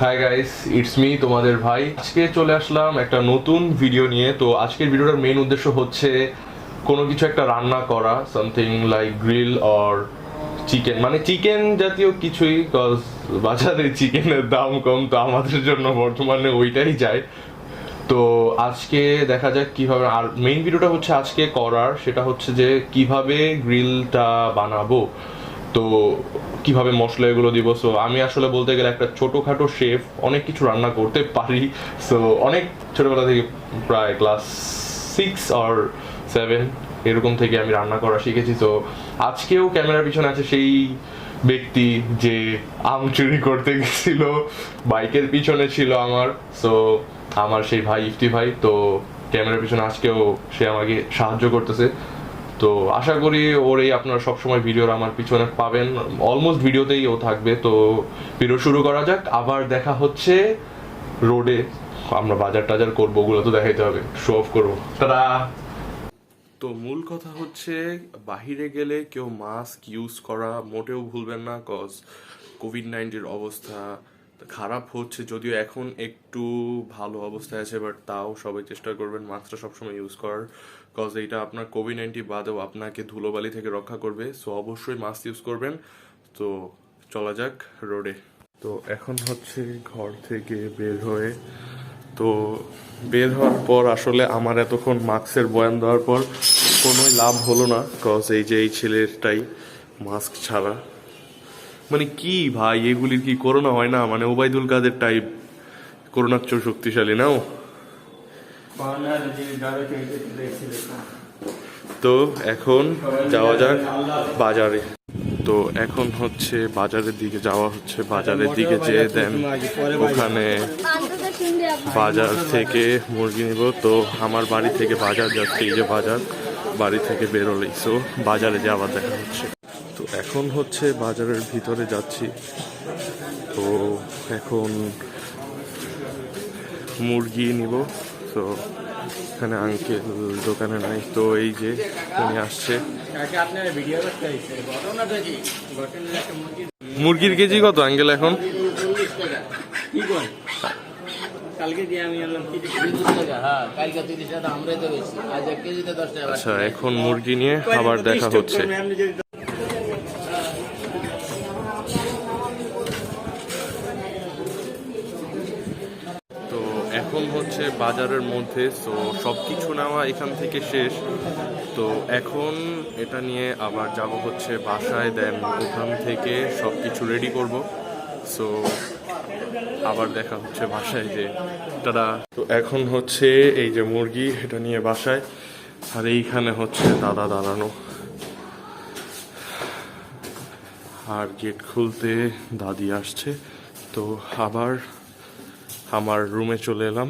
Hi guys, it's me তোমাদের ভাই। আজকে চলে আসলাম একটা নতুন ভিডিও নিয়ে। তো আজকের ভিডিওটার মেইন উদ্দেশ্য হচ্ছে কোনো কিছু একটা রান্না করা, something like grill or chicken, মানে চিকেন জাতীয় কিছুই, কজ বাজারে চিকেনের দাম কম, তো আমাদের জন্য বর্তমানে ওইটাই যায়। তো আজকে দেখা যাক কিভাবে, আর মেইন ভিডিওটা হচ্ছে আজকে করার, সেটা হচ্ছে যে কিভাবে গ্রিলটা বানাবো, তো কিভাবে মশলা এগুলো দিব। সো আমি আসলে বলতে গেলে একটা ছোটোখাটো শেফ, অনেক কিছু রান্না করতে পারি। সো অনেক ছোটোবেলা থেকে, প্রায় ক্লাস 6 or 7 এরকম থেকে আমি রান্না করা শিখেছি। তো আজকেও ক্যামেরার পিছনে আছে সেই ব্যক্তি যে আম চুরি করতে গেছিল, বাইকের পিছনে ছিল আমার। সো আমার সেই ভাই ইফতি ভাই, তো ক্যামেরার পিছনে আজকেও সে আমাকে সাহায্য করতেছে। তো আশা করি ওর আপনারা সবসময় ভিডিওর আমার পিছনে পাবেন, অলমোস্ট ভিডিওতেই ও থাকবে। তো ভিডিও শুরু করা যাক। আবার দেখা হচ্ছে রোডে, আমরা বাজার টাজার করবো, ওগুলো তো দেখাইতে হবে, শো অফ করবো, তারা। তো মূল কথা হচ্ছে বাহিরে গেলে কেউ মাস্ক ইউজ করা মোটেও ভুলবেন না, কজ কোভিড-19 অবস্থা খারাপ হচ্ছে, যদিও এখন একটু ভালো অবস্থায় আছে, বাট তাও সবাই চেষ্টা করবেন মাস্কটা সবসময় ইউজ করার, কজ এইটা আপনার কোভিড-19 বাদেও আপনাকে ধুলোবালি থেকে রক্ষা করবে। সো অবশ্যই মাস্ক ইউজ করবেন। তো চলা যাক রোডে। তো এখন হচ্ছে ঘর থেকে বের হয়ে, তো বের হওয়ার পর আসলে আমার এতক্ষণ মাস্কের বয়ান দেওয়ার পর কোনোই লাভ হলো না, কজ এই যে এই ছেলেটাই মাস্ক ছাড়া, মানে কি ভাই, এগুলির কি করোনা হয় না? মানে ওবায়দুল কাদের টাইপ, করোনার চেয়েও শক্তিশালী নাও। তো এখন যাওয়া যাক বাজারে। তো এখন হচ্ছে বাজারের দিকে যাওয়া হচ্ছে, বাজারের দিকে যেয়ে দেন ওখানে বাজার থেকে মুরগি নিব। তো আমার বাড়ি থেকে বাজার যাচ্ছে, এই যে বাজার, বাড়ি থেকে বেরোলেই। সো বাজারে যে আবার দেখা হচ্ছে। তো এখন হচ্ছে বাজারের ভিতরে যাচ্ছি। তো এখন মুরগি নিব। তো এখানে আঙ্কেল দোকানে নাই, তো এই যে উনি আসছে। মুরগির কেজি কত আঙ্কেল এখন? আচ্ছা, এখন মুরগি নিয়ে আবার দেখা হচ্ছে। তো এখন হচ্ছে বাজারের মধ্যে, তো সব কিছু নেওয়া এখান থেকে শেষ। তো এখন এটা নিয়ে আবার যাব হচ্ছে বাসায়, দেন ওখান থেকে সব কিছু রেডি করব। সো আবার দেখা হচ্ছে বাসায় যে তারা। তো এখন হচ্ছে এই যে মুরগি, এটা নিয়ে বাসায়, আর এইখানে হচ্ছে দাদা দাঁড়ানো, আর গেট খুলতে দাদি আসছে। তো আবার আমার রুমে চলে এলাম।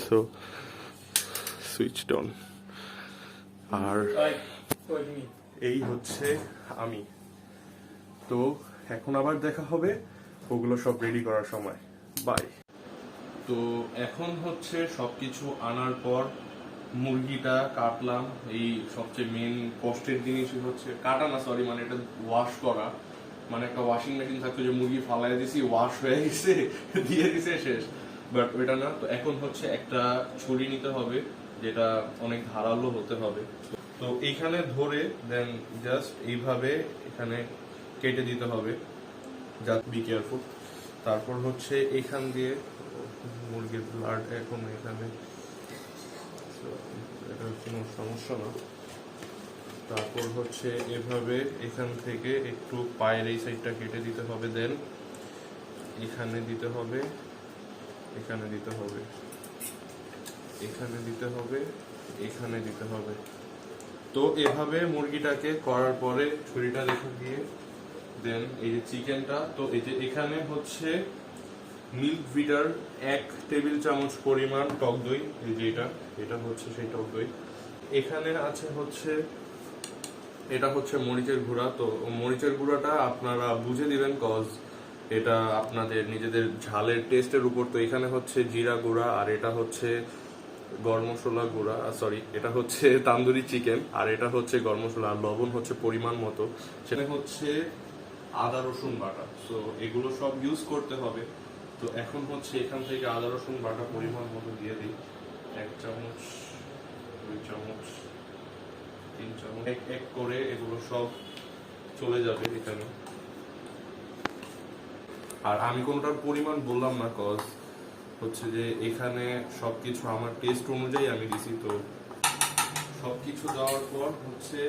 সো সুইচ অন, আর এই হচ্ছে আমি। তো এখন আবার দেখা হবে ওগুলো সব রেডি করার সময়। বাই। তো এখন হচ্ছে সবকিছু আনার পর মুরগিটা কাটলাম। এই সবচেয়ে মেন কষ্টের জিনিসই হচ্ছে কাটা না, সরি, মানে এটা ওয়াশ করা। মানে একটা ওয়াশিং মেশিন থাকতো যে মুরগি ফালাই দিছি, ওয়াশ হয়ে গেছে, দিয়ে দিছে, শেষ। বাট ওইটা না। তো এখন হচ্ছে একটা ছুরি নিতে হবে, যেটা অনেক ধারালো হতে হবে। তো এইখানে ধরে দেন জাস্ট এইভাবে এখানে কেটে দিতে হবে, জাস্ট বি কেয়ারফুল। তারপর হচ্ছে এখান দিয়ে মুরগির ব্লাড এখন এখানে, এটা কোনো সমস্যা না। তারপর হচ্ছে এভাবে এখান থেকে একটু পায়ের এই সাইডটা কেটে দিতে হবে, দেন এখানে দিতে হবে, এখানে দিতে হবে, এখানে দিতে হবে, এখানে দিতে হবে। তো এভাবে মুরগিটাকে করার পরে ছুরিটা রেখে দিয়ে দেন এই যে চিকেনটা, তো এই যে এখানে হচ্ছে মিল্ক ভিটার 1 টেবিল চামচ পরিমাণ টক দই, এই যে এটা হচ্ছে সেই টক দই। এখানে আছে হচ্ছে, এটা হচ্ছে মরিচের গুঁড়া। তো মরিচের গুঁড়াটা আপনারা বুঝে দিবেন, কজ এটা আপনাদের নিজেদের ঝালের টেস্টের উপর। তো এখানে হচ্ছে জিরা গুঁড়া, আর এটা হচ্ছে গরম মশলা গুঁড়া, সরি, এটা হচ্ছে তান্দুরি চিকেন, আর এটা হচ্ছে গরম মশলা, আর লবণ হচ্ছে পরিমাণ মতো। সেটা হচ্ছে আদা রসুন বাটা। সো এগুলো সব ইউজ করতে হবে। তো এখন হচ্ছে এখান থেকে আদা রসুন বাটা পরিমাণ মতো দিয়ে দিই, 1 চামচ, 2 চামচ, 3 চামচ, এক এক করে এগুলো সব চলে যাবে এখানে। আর আমি কোনটার পরিমাণ বললাম না, কজ হচ্ছে যে এখানে সবকিছু আমার টেস্ট অনুযায়ী আমি দিছি। তো সবকিছু দেওয়ার পর হচ্ছে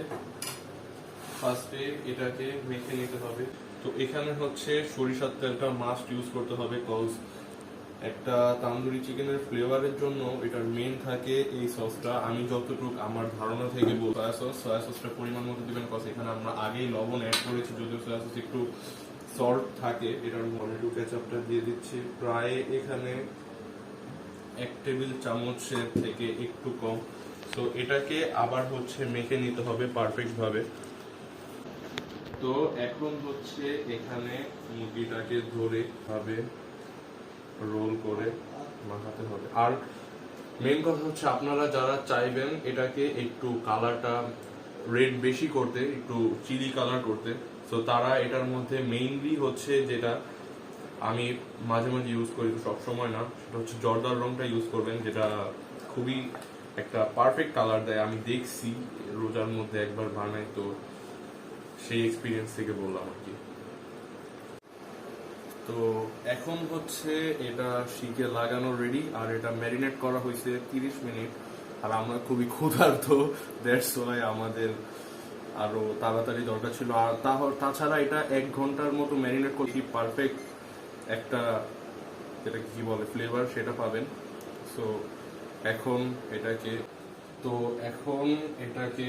ফার্স্টে এটাকে মেখে নিতে হবে। তো এখানে হচ্ছে সরিষার তেলটা মাস্ট ইউজ করতে হবে, কজ একটা তান্দুরি চিকেনের ফ্লেভারের জন্য এটার মেন থাকে এই সসটা। আমি যতটুকু আমার ধারণা থেকে বলবো, সয়া সসটা পরিমাণ মতো দিবেন, কজ এখানে আমরা আগেই লবণ অ্যাড করেছি, যদিও সয়া সস একটু সল্ট থাকে। এটার টমেটো কেচাপটা দিয়ে দিচ্ছি প্রায় এখানে 1 টেবিল চামচের থেকে একটু কম। তো এটাকে আবার হচ্ছে মেখে নিতে হবে পারফেক্ট ভাবে। তো এখন হচ্ছে এখানে মুরগিটাকে ধরে ভাবে রোল করে মাখাতে হবে। আর মেন কথা হচ্ছে আপনারা যারা চাইবেন এটাকে একটু কালারটা রেড বেশি করতে, একটু চিলি কালার করতে, তো তারা এটার মধ্যে মেইনলি হচ্ছে যেটা আমি মাঝে মাঝে ইউজ করি, সব সময় না, সেটা হচ্ছে জর্দার রংটা ইউজ করবেন, যেটা খুবই একটা পারফেক্ট কালার দেয়। আমি দেখছি রোজার মধ্যে একবার বানাই, তো সেই এক্সপিরিয়েন্স থেকে বললাম আর কি। তো এখন হচ্ছে এটা শিকে লাগানো রেডি, আর এটা ম্যারিনেট করা হয়েছে 30 মিনিট। আর আমরা খুবই ক্ষুধার্ত, দ্যাটস ওয়াই আমাদের আরো তাড়াতাড়ি দরকার ছিল। আর তাছাড়া এটা 1 ঘন্টার মতো ম্যারিনেট করছি, পারফেক্ট একটা যেটা কি বলে ফ্লেভার সেটা পাবেন। সো এখন এটাকে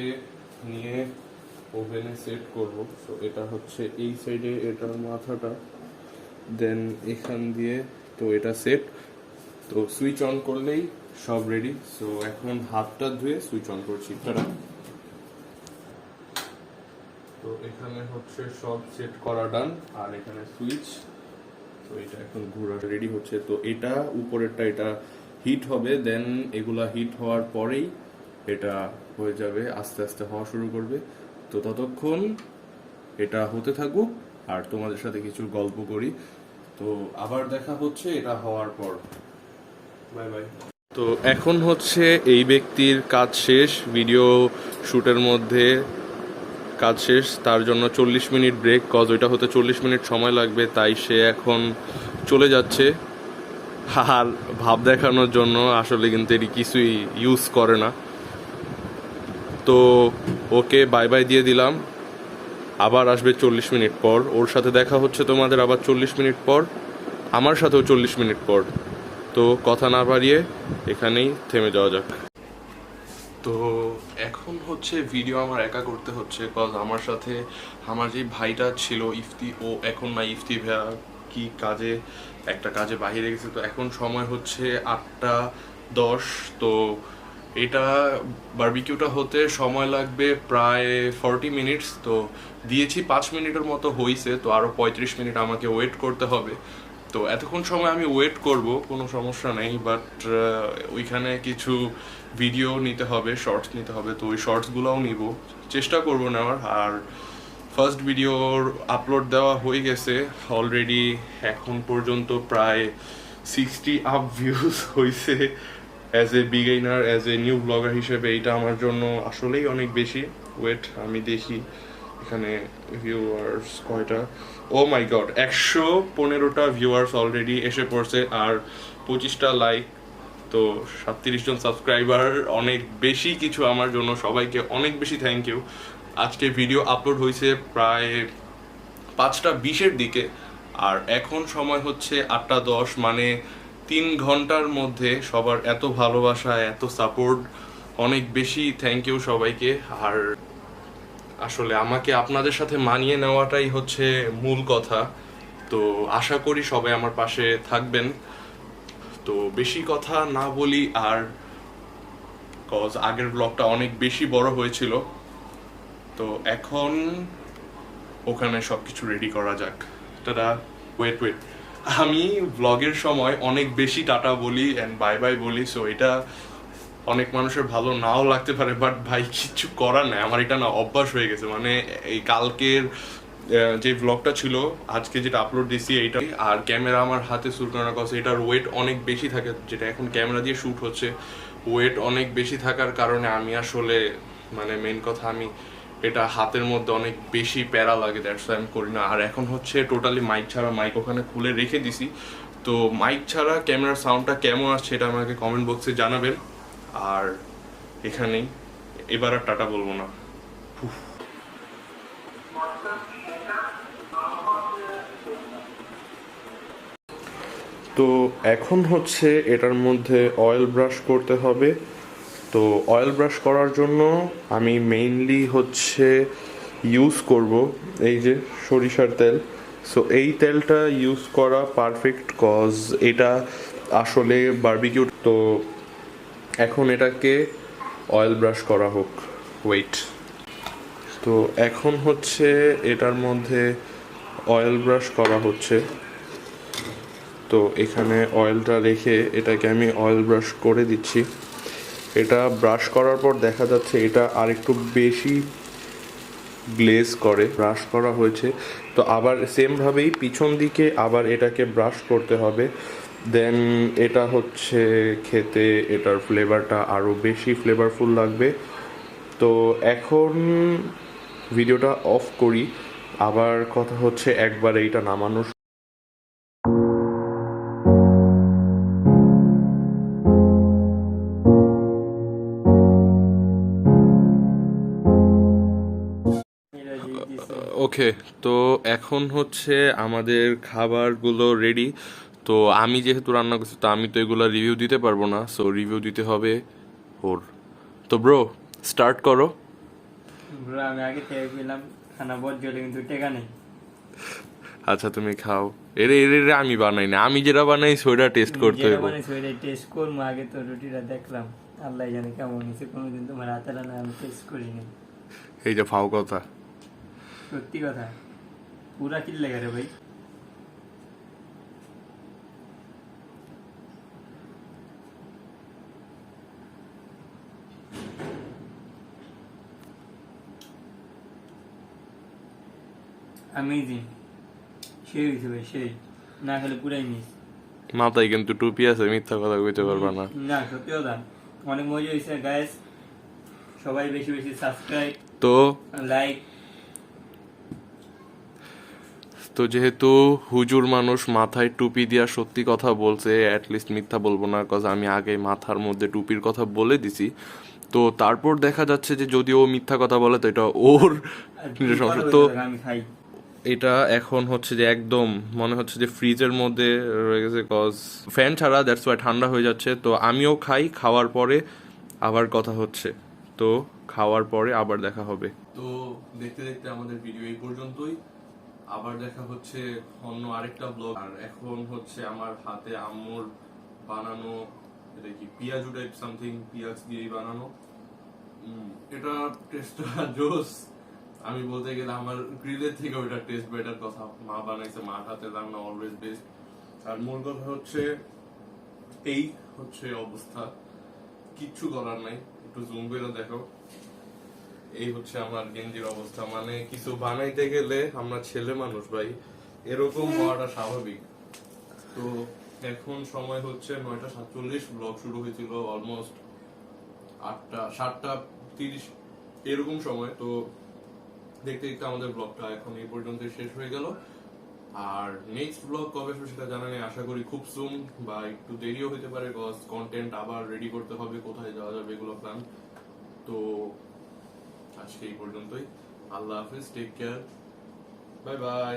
নিয়ে ওভেনে সেট করব। সো এটা হচ্ছে এই সাইডে এটার মাথাটা, দেন এখান দিয়ে, তো এটা সেট। তো সুইচ অন করলেই সব রেডি। সো এখন হাতটা ধুয়ে সুইচ অন করছি। তো এখানে হচ্ছে সব সেট করা ডান, আর এখানে সুইচ। তো এটা এখন ঘোরা রেডি হচ্ছে। তো এটা উপরেরটা এটা হিট হবে, দেন এগুলা হিট হওয়ার পরেই এটা হয়ে যাবে, আস্তে আস্তে হওয়া শুরু করবে। তো ততক্ষণ এটা হতে থাকুক আর তোমাদের সাথে কিছু গল্প করি। তো আবার দেখা হচ্ছে এটা হওয়ার পর। Bye bye. তো এখন হচ্ছে এই ব্যক্তির কাজ শেষ, ভিডিও শুটের মধ্যে কাজ শেষ, তার জন্য 40 মিনিট ব্রেক, কজ ওইটা হতে 40 মিনিট সময় লাগবে, তাই সে এখন চলে যাচ্ছে। আর ভাব দেখানোর জন্য আসলে কিন্তু এটি কিছুই ইউজ করে না। তো ওকে বাই বাই দিয়ে দিলাম, আবার আসবে 40 মিনিট পর। ওর সাথে দেখা হচ্ছে তোমাদের আবার 40 মিনিট পর, আমার সাথেও 40 মিনিট পর। তো কথা না বাড়িয়ে এখানেই থেমে যাওয়া যাক। তো এখন হচ্ছে ভিডিও আমার একা করতে হচ্ছে, কজ আমার সাথে আমার যে ভাইটা ছিল ইফতি, ও এখন না, ইফতি ভাইয়া কি কাজে একটা কাজে বাইরে গেছে। তো এখন সময় হচ্ছে 8টা 10। তো এটা বারবিকিউটা হতে সময় লাগবে প্রায় 40 মিনিটস। তো দিয়েছি 5 মিনিটের মতো হয়েছে, তো আরও 35 মিনিট আমাকে ওয়েট করতে হবে। তো এতক্ষণ সময় আমি ওয়েট করব, কোনো সমস্যা নেই, বাট ওইখানে কিছু ভিডিও নিতে হবে, শর্টস নিতে হবে। তো ওই শর্টসগুলোও নিব, চেষ্টা করব নেওয়ার। আর ফার্স্ট ভিডিওর আপলোড দেওয়া হয়ে গেছে অলরেডি, এখন পর্যন্ত প্রায় 60 আপ ভিউজ হয়েছে। As a beginner, as a new blogger হিসেবে এটা আমার জন্য আসলেই অনেক বেশি। ওয়েট আমি দেখি এখানে ভিউয়ার্স কয়টা। ও মাই গড, 115টা ভিউয়ার্স অলরেডি এসে পড়ছে, আর 25টা লাইক, তো 37 জন সাবস্ক্রাইবার, অনেক বেশি কিছু আমার জন্য। সবাইকে অনেক বেশি থ্যাংক ইউ। আজকে ভিডিও আপলোড হয়েছে প্রায় 5টা 20-এর দিকে, আর এখন সময় হচ্ছে 8টা 10, মানে 3 ঘন্টার মধ্যে সবার এত ভালোবাসা, এত সাপোর্ট, অনেক বেশি থ্যাংক ইউ সবাইকে। আর আসলে আমাকে আপনাদের সাথে মানিয়ে নেওয়াটাই হচ্ছে মূল কথা। তো আশা করি সবাই আমার পাশে থাকবেন। তো বেশি কথা না বলি, আর কজ আগের ব্লগটা অনেক বেশি বড় হয়েছিল, তো এখন ওখানে সবকিছু রেডি করা যাক। টাটা। ওয়েট, আমি ব্লগের সময় অনেক বেশি টাটা বলি অ্যান্ড বাই বাই বলি, সো এটা অনেক মানুষের ভালো নাও লাগতে পারে, বাট ভাই কিচ্ছু করার নাই, আমার এটা না অভ্যাস হয়ে গেছে। মানে এই কালকের যে ব্লগটা ছিল আজকে যেটা আপলোড দিছি এইটা, আর ক্যামেরা আমার হাতে শুট করার কথা, এটার ওয়েট অনেক বেশি থাকে, যেটা এখন ক্যামেরা দিয়ে শ্যুট হচ্ছে ওয়েট অনেক বেশি থাকার কারণে আমি আসলে মানে মেন কথা আমি এটা হাতের মধ্যে অনেক বেশি প্যারা লাগে, দ্যাটস আমি করি না। আর এখন হচ্ছে টোটালি মাইক ছাড়া, মাইক ওখানে খুলে রেখে দিছি, তো মাইক ছাড়া ক্যামেরার সাউন্ডটা কেমন আসছে এটা আমাকে কমেন্ট বক্সে জানাবেন। আর এখানেই এবার আর টাটা বলবো না। তো এখন হচ্ছে এটার মধ্যে অয়েল ব্রাশ করতে হবে। তো অয়েল ব্রাশ করার জন্য আমি মেইনলি হচ্ছে ইউজ করব এই যে সরিষার তেল। সো এই তেলটা ইউজ করা পারফেক্ট, কজ এটা আসলে বারবিকিউ। তো এখন এটাকে অয়েল ব্রাশ করা হোক, ওয়েট। তো এখন হচ্ছে এটার মধ্যে অয়েল ব্রাশ করা হচ্ছে। তো এখানে অয়েলটা রেখে এটাকে আমি অয়েল ব্রাশ করে দিচ্ছি। এটা ব্রাশ করার পর দেখা যাচ্ছে এটা আরেকটু বেশি গ্লেজ করে, ব্রাশ করা হয়েছে। তো আবার সেমভাবেই পিছন দিকে আবার এটাকে ব্রাশ করতে হবে, দেন এটা হচ্ছে খেতে এটার ফ্লেভারটা আরও বেশি ফ্লেভারফুল লাগবে। তো এখন ভিডিওটা অফ করি, আবার কথা হচ্ছে একবার এইটা নামানোর। ওকে, তো এখন হচ্ছে আমাদের খাবারগুলো রেডি। তো আমি যেহেতু রান্না করছি তো আমি তো এগুলো রিভিউ দিতে পারবো না, সো রিভিউ দিতে হবে ওর। তো ব্রো স্টার্ট করো। ব্রো আমি আগে খেয়ে পেলাম, খানা বহুত জলে কিন্তু টেকা নেই। আচ্ছা তুমি খাও। এরে এরে এরে আমি বানাই না, আমি যেটা বানাই সেটা টেস্ট করতে যেটা হবে। মানে সেটাই টেস্ট করবো। আগে তো রুটিটা দেখলাম, আল্লাহ জানে কেমন হয়েছে। কোনোদিন তোমার হাতে রান্না আমি টেস্ট করিনি। এই যে ফাও কথা। সত্যি কথা, পুরা কি লেগে রে ভাই। অ্যামেজিং, সেই হয়েছে ভাই, সেই না খেলে পুরাই মিস। মাথায় কিন্তু টুপি আছে, মিথ্যা কথা কইতে পারবা না। না সত্যি কথা, অনেক মজা হয়েছে গাইস। সবাই বেশি বেশি সাবস্ক্রাইব, তো লাইক। তো যেহেতু হুজুর মানুষ মাথায় টুপি দিয়া সত্যি কথা বলছে, অ্যাটলিস্ট মিথ্যা বলবো না, কজ আমি আগে মাথার মধ্যে টুপির কথা বলে দিছি। তো তারপর দেখা যাচ্ছে যে যদি ও মিথ্যা কথা বলে তো এটা ওর নিজের সমস্যা। তো আমি খাই। এটা এখন হচ্ছে যে একদম মনে হচ্ছে যে ফ্রিজের মধ্যে রয়ে গেছে, কজ ফ্যান ছাড়া, দ্যাটস ওয়াই ঠান্ডা হয়ে যাচ্ছে। তো আমিও খাই, খাওয়ার পরে আবার কথা হচ্ছে। তো খাওয়ার পরে আবার দেখা হবে। তো দেখতে দেখতে আমাদের ভিডিও এই পর্যন্তই, আবার দেখা হচ্ছে অন্য আরেকটা ব্লগ। আর এখন হচ্ছে আমার হাতে আম্মুর বানানো, এটা কি পিয়াজু টাইপ সামথিং, পিয়াজ দিয়েই বানানো। এটা টেস্টটা জোস। আমি বলতে গেলে আমার গ্রিলের থেকে ওটা টেস্ট বেটার। কথা মা বানাইছে, মার হাতে রান্না অলওয়েজ বেস্ট। আর মূল কথা হচ্ছে এই হচ্ছে অবস্থা, কিচ্ছু করার নাই। একটু জুম করে দেখো, এই হচ্ছে আমার গেঞ্জির অবস্থা। মানে কিছু বানাইতে গেলে আমরা ছেলে মানুষ ভাই, এরকম হওয়াটা স্বাভাবিক। তো এখন সময় হচ্ছে 9:47, ব্লগ শুরু হয়েছিল অলমোস্ট 7:30 এরকম সময়। তো দেখতে দেখতে আমাদের ব্লগটা এখন এই পর্যন্ত শেষ হয়ে গেল। আর নেক্সট ব্লগ কবে আসবে সেটা জানা নেই, আশা করি খুব সুন, বা একটু দেরিও হতে পারে, কজ কন্টেন্ট আবার রেডি করতে হবে, কোথায় যাওয়া যাবে এগুলো প্ল্যান। তো আজকে এই পর্যন্তই, আল্লাহ হাফিজ, টেক কেয়ার, বাই বাই।